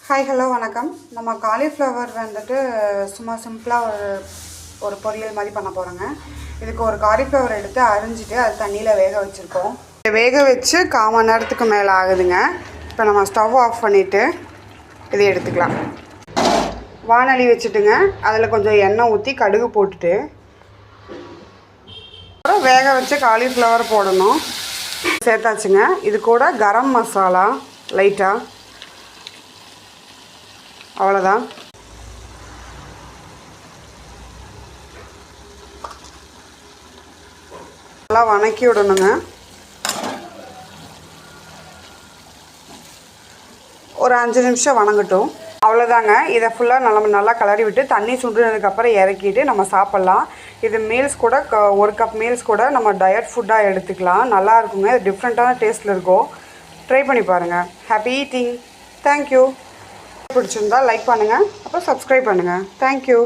Hi hello வணக்கம். நம்ம cauliflower வந்துட்டு சும்மா சிம்பிளாக ஒரு பொரியல் மாதிரி பண்ண போகிறோங்க. இதுக்கு ஒரு காலிஃப்ளவர் எடுத்து அரிஞ்சிட்டு அது தண்ணியில் வேக வச்சுருக்கோம். வேக வச்சு 1/4 மணி நேரத்துக்கு மேலே ஆகுதுங்க. இப்போ நம்ம ஸ்டவ் ஆஃப் பண்ணிவிட்டு இதை எடுத்துக்கலாம். வானொலி வச்சுட்டுங்க, அதில் கொஞ்சம் எண்ணெய் ஊற்றி கடுகு போட்டுட்டு அப்புறம் வேக வச்சு காலிஃப்ளவர் போடணும். சேர்த்தாச்சுங்க. இது கூட கரம் மசாலா லைட்டாக, அவ்வளோதான். நல்லா வணக்கி விடணுங்க. ஒரு 5 நிமிஷம் வணங்கட்டும். அவ்வளோதாங்க. இதை ஃபுல்லாக நல்லா கிளறி விட்டு தண்ணி சுண்டுனதுக்கப்புறம் இறக்கிட்டு நம்ம சாப்பிட்லாம். இது மீல்ஸ் கூட 1 கப் மீல்ஸ் கூட நம்ம டயட் ஃபுட்டாக எடுத்துக்கலாம். நல்லா இருக்குங்க. இது டிஃப்ரெண்ட்டான டேஸ்ட்டில் இருக்கும். ட்ரை பண்ணி பாருங்கள். Happy eating. தேங்க்யூ. பிடிச்சிருந்தா லைக் பண்ணுங்கள், அப்புறம் சப்ஸ்கிரைப் பண்ணுங்கள். தேங்க்யூ.